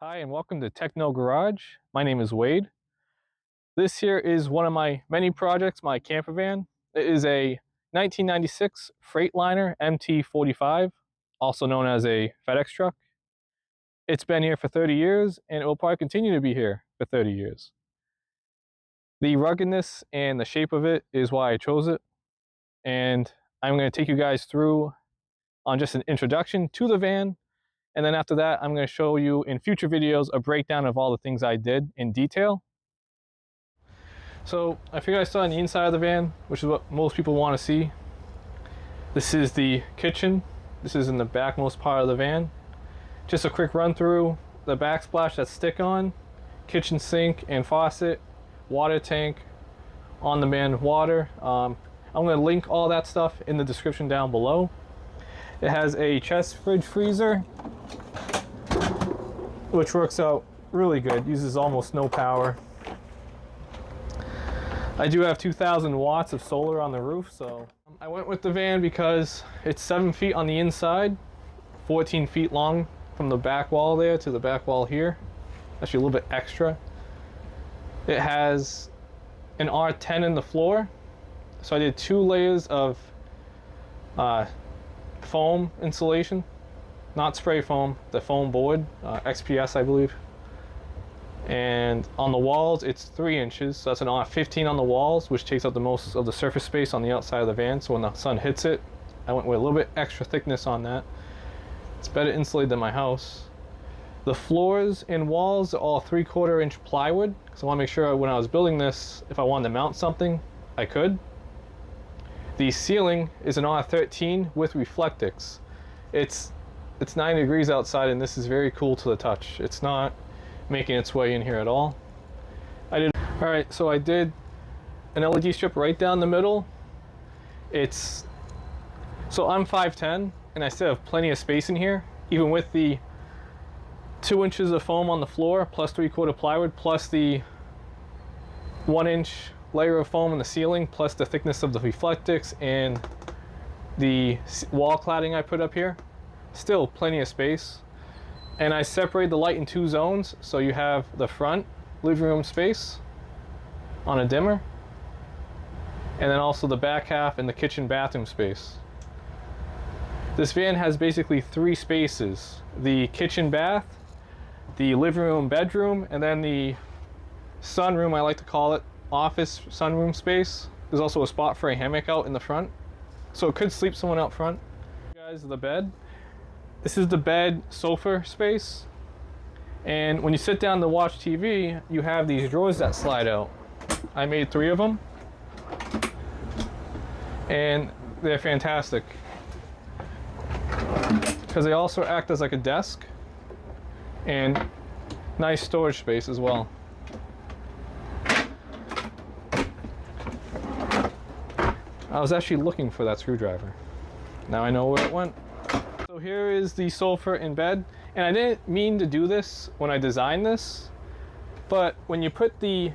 Hi and welcome to Techno Garage. My name is Wade. This here is one of my many projects, my camper van. It is a 1996 Freightliner MT45, also known as a FedEx truck. It's been here for 30 years and it will probably continue to be here for 30 years. The ruggedness and the shape of it is why I chose it, and I'm going to take you guys through on just an introduction to the van. And then after that, I'm going to show you in future videos a breakdown of all the things I did in detail. So I figured I start on the inside of the van, which is what most people want to see. This is the kitchen. This is in the backmost part of the van. Just a quick run through the backsplash, that's stick-on, kitchen sink and faucet, water tank, on-demand water. I'm going to link all that stuff in the description down below. It has a chest fridge freezer, which works out really good, uses almost no power. I do have 2,000 watts of solar on the roof, so I went with the van because it's 7 feet on the inside, 14 feet long from the back wall there to the back wall here, actually a little bit extra. It has an R10 in the floor, so I did 2 layers of foam insulation. Not spray foam, the foam board, XPS I believe. And on the walls it's 3 inches, so that's an R15 on the walls, which takes up the most of the surface space on the outside of the van, so when the sun hits it, I went with a little bit extra thickness on that. It's better insulated than my house. The floors and walls are all 3/4 inch plywood, so I want to make sure when I was building this, if I wanted to mount something, I could. The ceiling is an R13 with Reflectix. It's 90 degrees outside and this is very cool to the touch. It's not making its way in here at all. Alright, so I did an LED strip right down the middle. So I'm 5'10", and I still have plenty of space in here, even with the 2 inches of foam on the floor, plus 3/4 plywood, plus the 1 inch layer of foam in the ceiling, plus the thickness of the Reflectix and the wall cladding I put up here. Still plenty of space. And I separate the light in 2 zones, so you have the front living room space on a dimmer, and then also the back half and the kitchen bathroom space. This van has basically 3 spaces: the kitchen bath, the living room bedroom, and then the sunroom, I like to call it, office sunroom space. There's also a spot for a hammock out in the front, so it could sleep someone out front. Guys, the bed. This is the bed sofa space, and when you sit down to watch TV, you have these drawers that slide out. I made 3 of them, and they're fantastic because they also act as like a desk and nice storage space as well. I was actually looking for that screwdriver. Now I know where it went. So here is the sofa in bed, and I didn't mean to do this when I designed this, but when you put the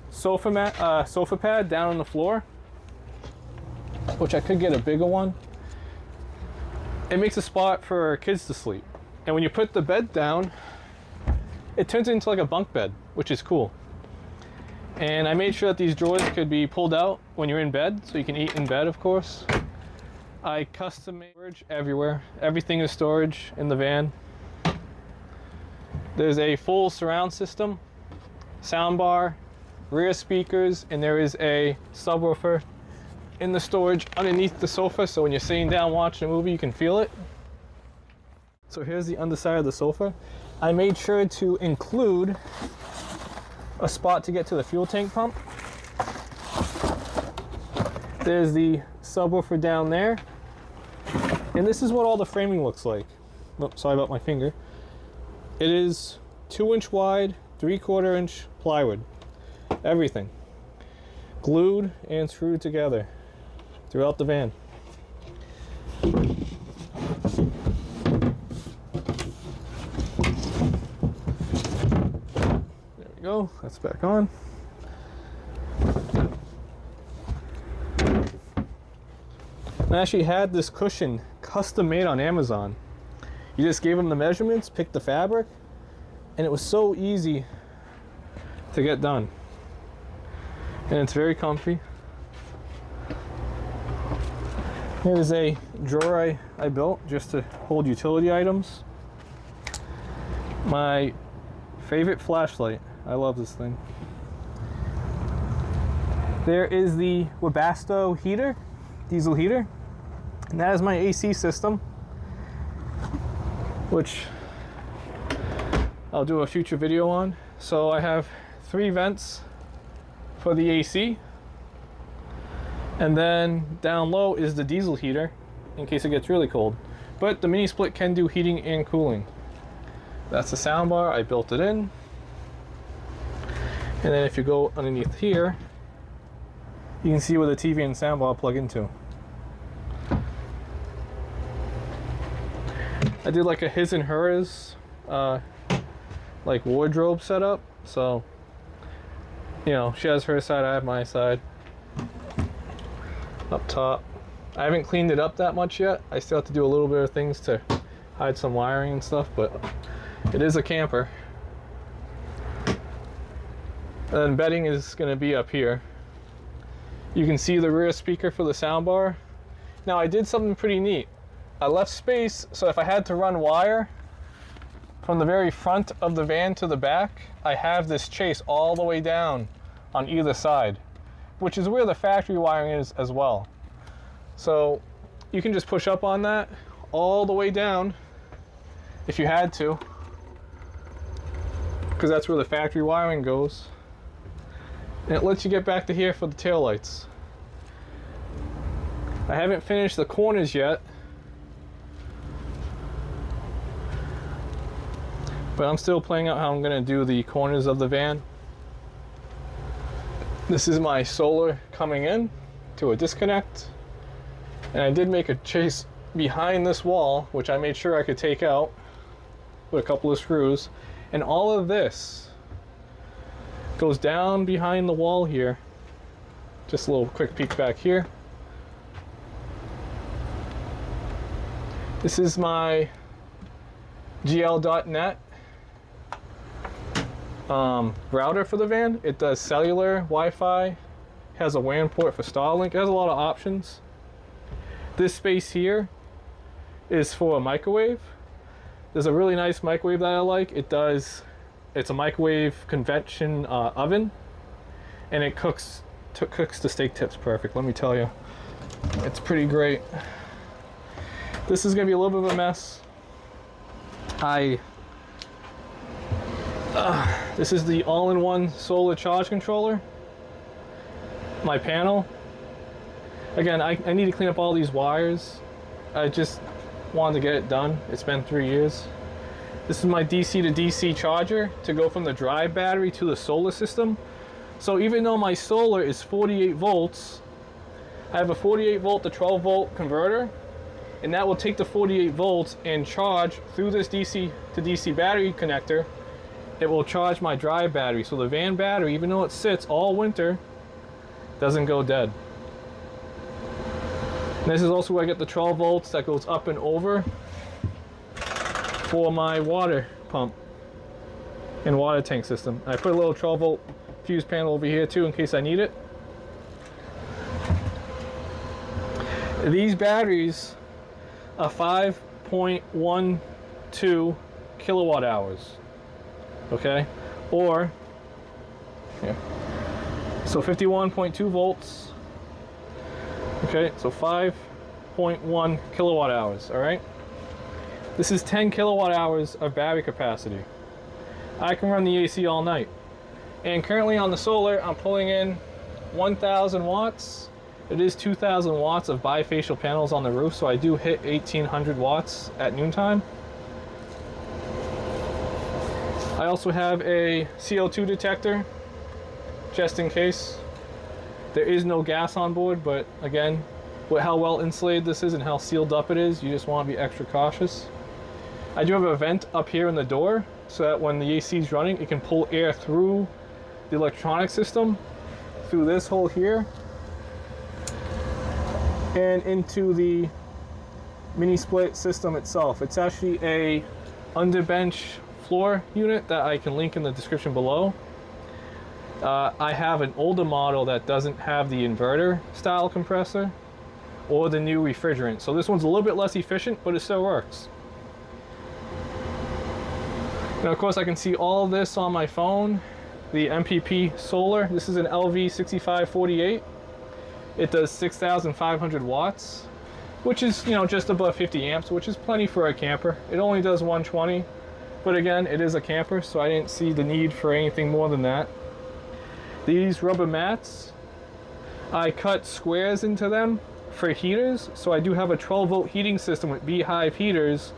sofa pad down on the floor, which I could get a bigger one, it makes a spot for kids to sleep. And when you put the bed down, it turns into like a bunk bed, which is cool. And I made sure that these drawers could be pulled out when you're in bed, so you can eat in bed, of course. I custom made storage everywhere. Everything is storage in the van. There's a full surround system, soundbar, rear speakers, and there is a subwoofer in the storage underneath the sofa, so when you're sitting down watching a movie, you can feel it. So here's the underside of the sofa. I made sure to include a spot to get to the fuel tank pump. There's the subwoofer down there. And this is what all the framing looks like. Oh, sorry about my finger. It is 2 inch wide, 3/4 inch plywood. Everything. Glued and screwed together throughout the van. There we go, that's back on. I actually had this cushion custom made on Amazon. You just gave them the measurements, picked the fabric, and it was so easy to get done. And it's very comfy. Here's a drawer I built just to hold utility items. My favorite flashlight. I love this thing. There is the Webasto heater, diesel heater, and that is my AC system, which I'll do a future video on. So I have 3 vents for the AC, and then down low is the diesel heater in case it gets really cold. But the mini split can do heating and cooling. That's the sound bar. I built it in. And then if you go underneath here, you can see where the TV and sound bar plug into. I did like a his and hers like wardrobe setup. So, you know, she has her side, I have my side. Up top. I haven't cleaned it up that much yet. I still have to do a little bit of things to hide some wiring and stuff, but it is a camper. And then bedding is going to be up here. You can see the rear speaker for the soundbar. Now I did something pretty neat. I left space, so if I had to run wire from the very front of the van to the back, I have this chase all the way down on either side, which is where the factory wiring is as well. So you can just push up on that all the way down if you had to, because that's where the factory wiring goes. And it lets you get back to here for the taillights. I haven't finished the corners yet, but I'm still playing out how I'm going to do the corners of the van. This is my solar coming in to a disconnect, and I did make a chase behind this wall, which I made sure I could take out with a couple of screws, and all of this goes down behind the wall here. Just a little quick peek back here. This is my GL.net router for the van. It does cellular, Wi-Fi, has a WAN port for Starlink. It has a lot of options. This space here is for a microwave. There's a really nice microwave that I like. It's a microwave convection oven, and it cooks the steak tips perfect. Let me tell you, it's pretty great. This is gonna be a little bit of a mess. This is the all-in-one solar charge controller. My panel. Again, I need to clean up all these wires. I just wanted to get it done. It's been 3 years. This is my DC to DC charger to go from the drive battery to the solar system. So even though my solar is 48 volts, I have a 48 volt to 12 volt converter, and that will take the 48 volts and charge through this DC to DC battery connector. It will charge my drive battery. So the van battery, even though it sits all winter, doesn't go dead. And this is also where I get the 12 volts that goes up and over for my water pump and water tank system. I put a little 12 volt fuse panel over here too in case I need it. These batteries are 5.12 kilowatt hours. Okay, or yeah, so 51.2 volts. Okay, so 5.1 kilowatt hours. All right, this is 10 kilowatt hours of battery capacity. I can run the AC all night. And currently on the solar, I'm pulling in 1,000 watts. It is 2,000 watts of bifacial panels on the roof, so I do hit 1,800 watts at noontime. I also have a CO2 detector, just in case. There is no gas on board, but again, with how well insulated this is and how sealed up it is, you just want to be extra cautious. I do have a vent up here in the door, so that when the AC is running, it can pull air through the electronic system, through this hole here. and into the mini split system itself. It's actually a underbench floor unit that I can link in the description below. I have an older model that doesn't have the inverter style compressor or the new refrigerant, so this one's a little bit less efficient, but it still works. Now of course I can see all this on my phone. The MPP solar, this is an LV6548. It does 6,500 watts, which is, you know, just above 50 amps, which is plenty for a camper. It only does 120, but again, it is a camper, so I didn't see the need for anything more than that. These rubber mats, I cut squares into them for heaters, so I do have a 12-volt heating system with beehive heaters,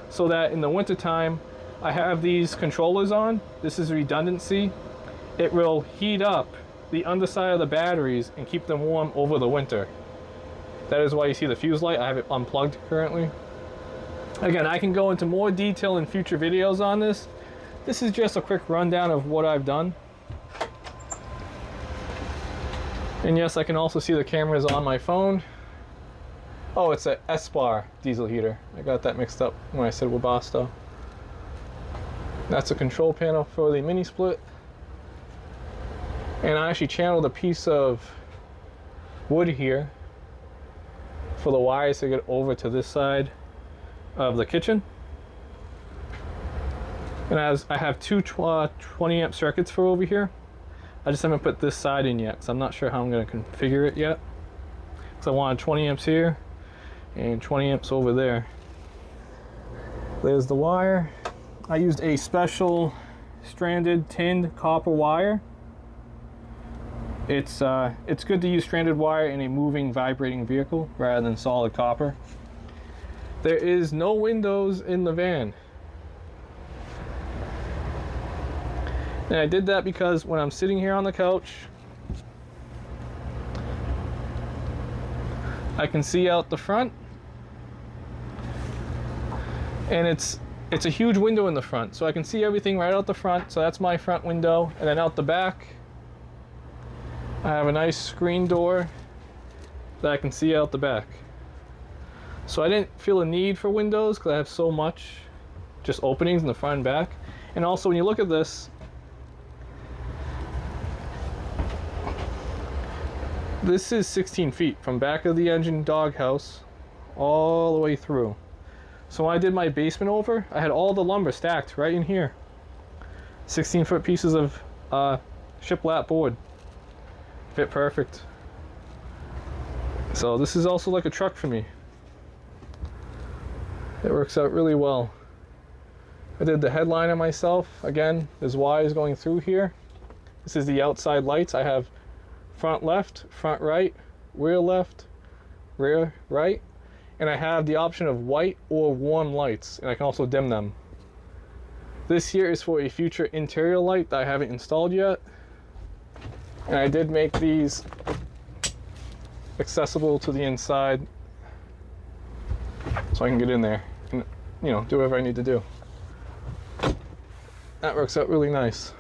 so that in the wintertime, I have these controllers on. This is redundancy. It will heat up the underside of the batteries and keep them warm over the winter. That is why you see the fuse light. I have it unplugged currently. Again, I can go into more detail in future videos on this. This is just a quick rundown of what I've done. And yes, I can also see the cameras on my phone. Oh, it's a S-Bar diesel heater. I got that mixed up when I said Webasto. That's a control panel for the mini split. And I actually channeled a piece of wood here for the wires to get over to this side of the kitchen. And as I have two 20 amp circuits for over here, I just haven't put this side in yet, because I'm not sure how I'm going to configure it yet. Because I wanted 20 amps here and 20 amps over there. There's the wire. I used a special stranded tinned copper wire. It's good to use stranded wire in a moving, vibrating vehicle rather than solid copper. There is no windows in the van. And I did that because when I'm sitting here on the couch, I can see out the front, and it's a huge window in the front, so I can see everything right out the front. So that's my front window, and then out the back I have a nice screen door that I can see out the back. So I didn't feel a need for windows because I have so much just openings in the front and back. And also when you look at this, this is 16 feet from back of the engine doghouse all the way through. So when I did my basement over, I had all the lumber stacked right in here. 16-foot pieces of shiplap board. Fit perfect. So this is also like a truck for me. It works out really well. I did the headliner myself. Again, there's wires going through here. This is the outside lights. I have front left, front right, rear left, rear right, and I have the option of white or warm lights, and I can also dim them. This here is for a future interior light that I haven't installed yet, and I did make these accessible to the inside so I can get in there and, you know, do whatever I need to do. That works out really nice.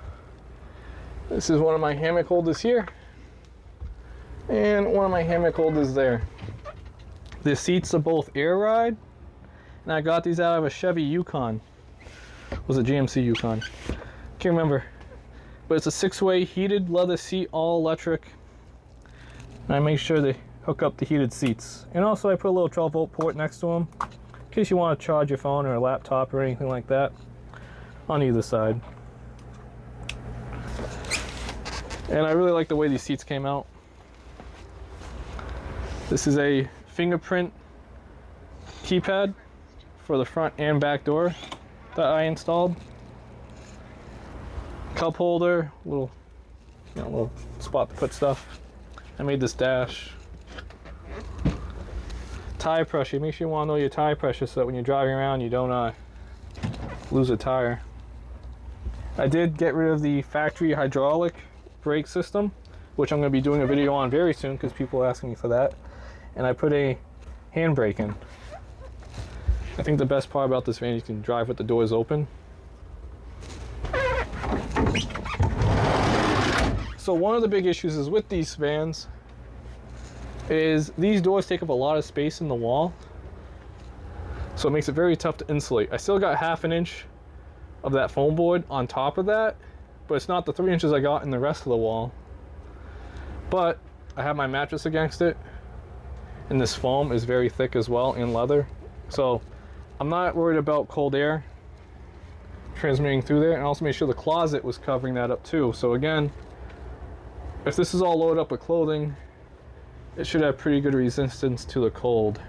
This is one of my hammock holders here, and one of my hammock holders there. The seats are both air ride, and I got these out of a Chevy Yukon. It was a GMC Yukon. Can't remember. But it's a 6-way heated leather seat, all electric. And I make sure they hook up the heated seats. And also I put a little 12-volt port next to them, in case you want to charge your phone or a laptop or anything like that, on either side. And I really like the way these seats came out. This is a fingerprint keypad for the front and back door that I installed. Cup holder, little spot to put stuff. I made this dash. Tire pressure. Make sure you want to know your tire pressure so that when you're driving around you don't lose a tire. I did get rid of the factory hydraulic brake system, which I'm going to be doing a video on very soon because people are asking me for that. And I put a handbrake in. I think the best part about this van is you can drive with the doors open. So one of the big issues is with these vans is these doors take up a lot of space in the wall, so it makes it very tough to insulate. I still got 1/2 inch of that foam board on top of that, but it's not the 3 inches I got in the rest of the wall. But I have my mattress against it, and this foam is very thick as well, and leather, so I'm not worried about cold air transmitting through there. And also made sure the closet was covering that up too. So again, if this is all loaded up with clothing, it should have pretty good resistance to the cold.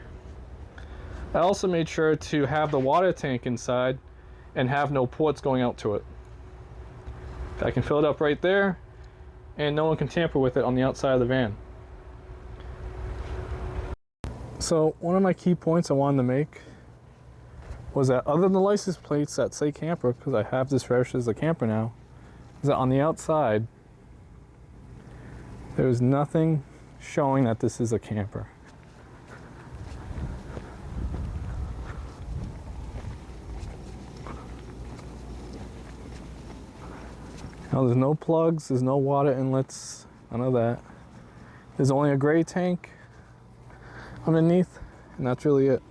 I also made sure to have the water tank inside and have no ports going out to it. I can fill it up right there, and no one can tamper with it on the outside of the van. So one of my key points I wanted to make was that other than the license plates that say camper, because I have this registered as a camper now, is that on the outside there's nothing showing that this is a camper. Now there's no plugs, there's no water inlets, none of that. There's only a gray tank underneath, and that's really it.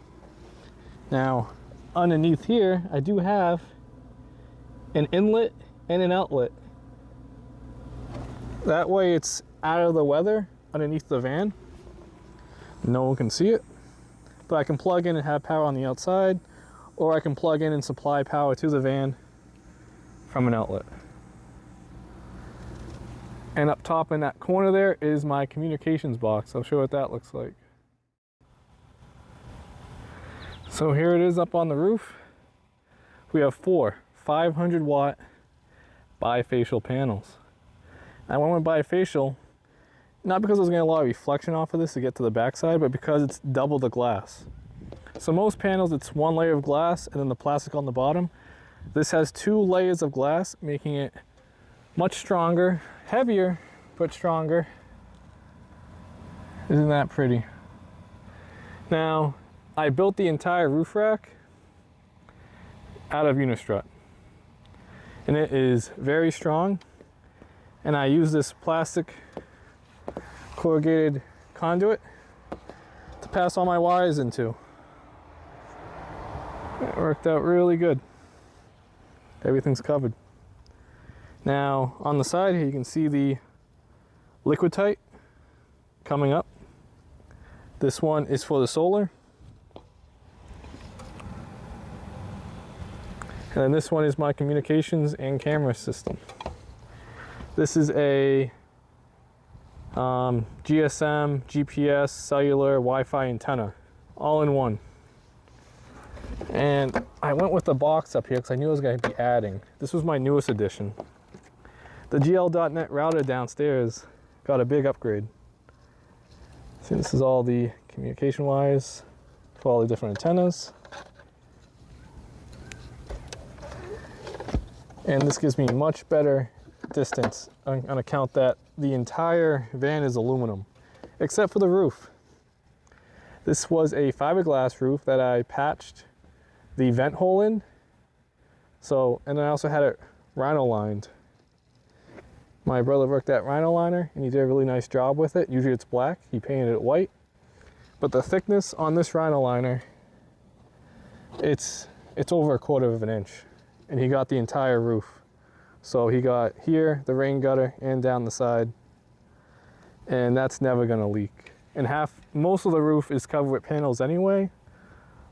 Now underneath here, I do have an inlet and an outlet. That way it's out of the weather underneath the van. No one can see it, but I can plug in and have power on the outside, or I can plug in and supply power to the van from an outlet. And up top in that corner there is my communications box. I'll show what that looks like. So here it is up on the roof. We have 4 500-watt bifacial panels. I went with bifacial, not because I was getting a lot of reflection off of this to get to the backside, but because it's double the glass. So most panels, it's 1 layer of glass and then the plastic on the bottom. This has 2 layers of glass, making it much stronger, heavier, but stronger. Isn't that pretty? Now, I built the entire roof rack out of Unistrut, and it is very strong, and I use this plastic corrugated conduit to pass all my wires into. It worked out really good. Everything's covered. Now on the side here you can see the Liquid-Tight coming up. This one is for the solar. And then this one is my communications and camera system. This is a GSM, GPS, cellular, Wi-Fi antenna, all in one. And I went with the box up here because I knew I was going to be adding. This was my newest addition. The GL.net router downstairs got a big upgrade. See, this is all the communication wires for all the different antennas. And this gives me much better distance on account that the entire van is aluminum, except for the roof. This was a fiberglass roof that I patched the vent hole in. So, and I also had it rhino lined. My brother worked that rhino liner and he did a really nice job with it. Usually it's black, he painted it white. But the thickness on this rhino liner, it's over 1/4 of an inch. And he got the entire roof. So he got here, the rain gutter, and down the side. And that's never gonna leak. And most of the roof is covered with panels anyway,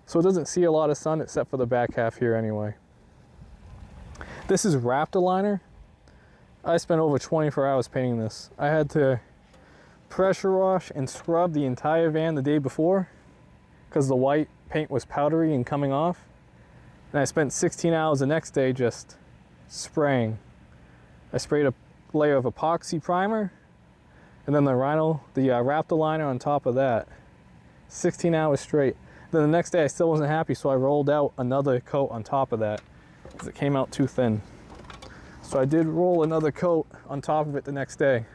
so it doesn't see a lot of sun except for the back half here anyway. This is Raptor liner. I spent over 24 hours painting this. I had to pressure wash and scrub the entire van the day before because the white paint was powdery and coming off. And I spent 16 hours the next day just spraying. I sprayed a layer of epoxy primer and then the Raptor liner on top of that. 16 hours straight. Then the next day I still wasn't happy, so I rolled out another coat on top of that because it came out too thin. So I did roll another coat on top of it the next day.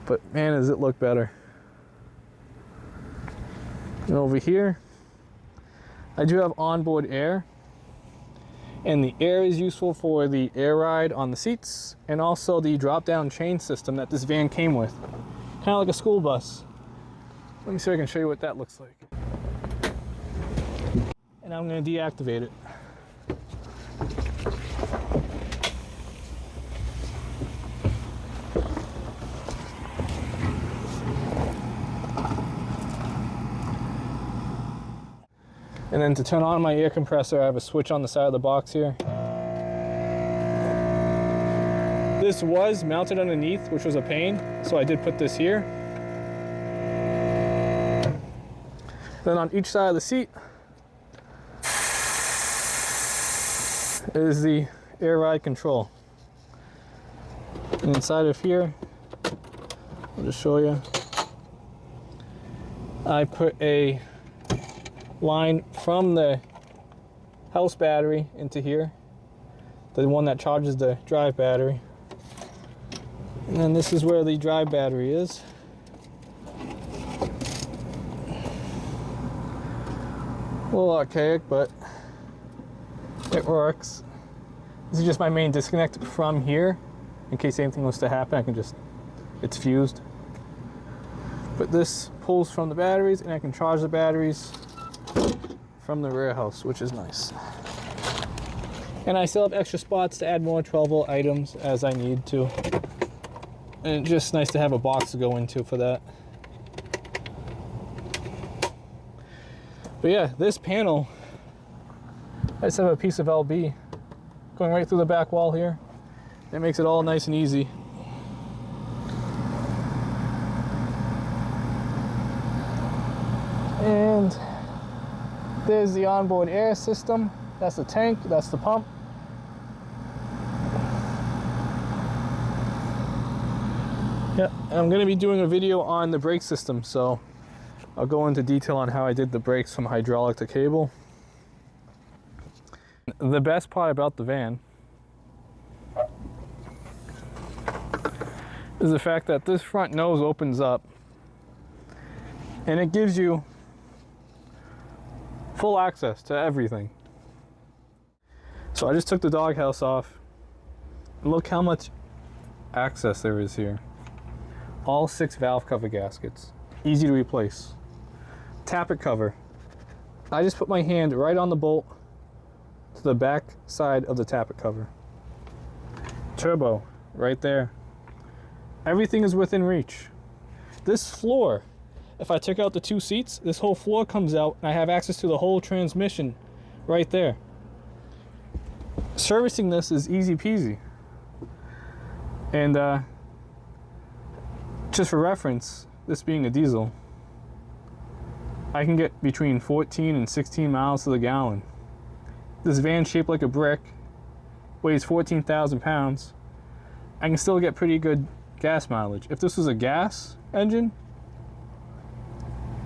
But man, does it look better. And over here, I do have onboard air. And the air is useful for the air ride on the seats and also the drop-down chain system that this van came with. Kind of like a school bus. Let me see if I can show you what that looks like. And I'm going to deactivate it. And then to turn on my air compressor, I have a switch on the side of the box here. This was mounted underneath, which was a pain, so I did put this here. Then on each side of the seat is the air ride control. And inside of here, I'll just show you, I put a line from the house battery into here, the one that charges the drive battery. And then this is where the drive battery is. A little archaic, but it works. This is just my main disconnect from here. In case anything was to happen, I can just, it's fused. But this pulls from the batteries, and I can charge the batteries from the rear house, which is nice. And I still have extra spots to add more 12-volt items as I need to. And it's just nice to have a box to go into for that. But yeah, this panel, I just have a piece of LB going right through the back wall here. It makes it all nice and easy. And there's the onboard air system. That's the tank, that's the pump. Yeah, I'm going to be doing a video on the brake system, so I'll go into detail on how I did the brakes from hydraulic to cable. The best part about the van is the fact that this front nose opens up and it gives you full access to everything. So I just took the doghouse off. Look how much access there is here. All 6 valve cover gaskets, easy to replace. Tappet cover. I just put my hand right on the bolt to the back side of the tappet cover. Turbo, right there. Everything is within reach. This floor, if I took out the 2 seats, this whole floor comes out and I have access to the whole transmission right there. Servicing this is easy peasy. And just for reference, this being a diesel, I can get between 14 and 16 miles to the gallon. This van shaped like a brick, weighs 14,000 pounds. I can still get pretty good gas mileage. If this was a gas engine,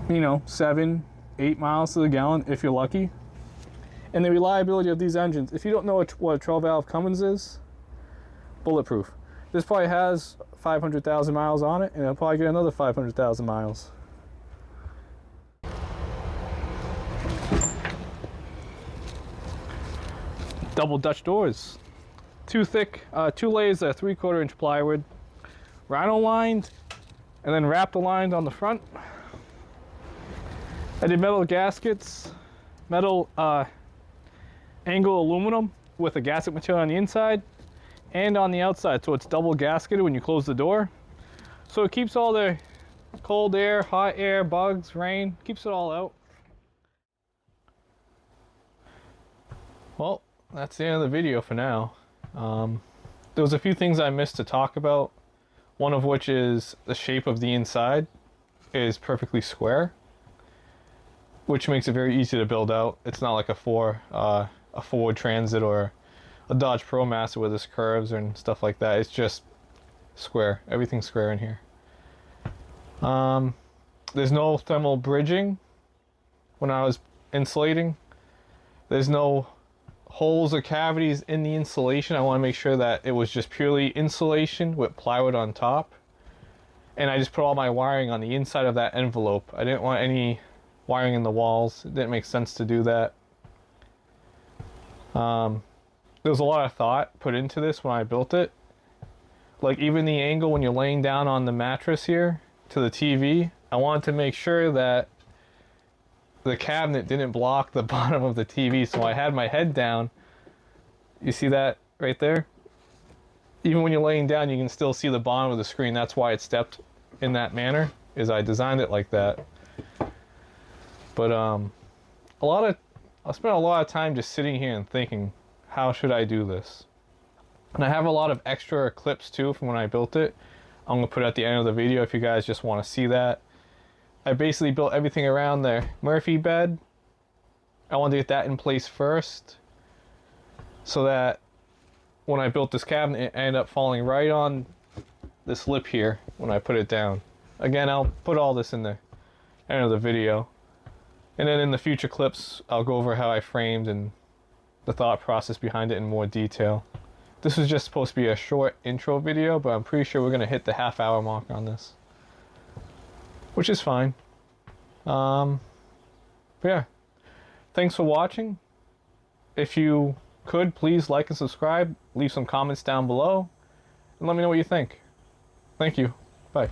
you know, 7, 8 miles to the gallon if you're lucky. And the reliability of these engines, if you don't know what a 12-valve Cummins is, bulletproof. This probably has 500,000 miles on it, and it'll probably get another 500,000 miles. Double Dutch doors. 2 thick, 2 layers of 3/4 inch plywood, rhino lined, and then wrapped aligned on the front. I did metal gaskets, metal angle aluminum with a gasket material on the inside and on the outside, so it's double gasketed when you close the door. So it keeps all the cold air, hot air, bugs, rain, keeps it all out. Well, that's the end of the video for now. There was a few things I missed to talk about, one of which is the shape of the inside is perfectly square, which makes it very easy to build out. It's not like a Ford Transit or a Dodge ProMaster with its curves and stuff like that. It's just square. Everything's square in here. There's no thermal bridging when I was insulating. There's no holes or cavities in the insulation. I want to make sure that it was just purely insulation with plywood on top. And I just put all my wiring on the inside of that envelope. I didn't want any wiring in the walls. It didn't make sense to do that. There was a lot of thought put into this when I built it. Like even the angle when you're laying down on the mattress here to the TV, I wanted to make sure that the cabinet didn't block the bottom of the TV, so I had my head down. You see that right there? Even when you're laying down, you can still see the bottom of the screen. That's why it stepped in that manner, is I designed it like that. But I spent a lot of time just sitting here and thinking, how should I do this? And I have a lot of extra clips too from when I built it. I'm gonna put it at the end of the video if you guys just want to see that. I basically built everything around the Murphy bed. I wanted to get that in place first, so that when I built this cabinet, it ended up falling right on this lip here when I put it down. Again, I'll put all this in the end of the video. And then in the future clips, I'll go over how I framed and the thought process behind it in more detail. This was just supposed to be a short intro video, but I'm pretty sure we're going to hit the half-hour mark on this, which is fine. But yeah, thanks for watching. If you could, please like and subscribe, leave some comments down below, and let me know what you think. Thank you. Bye.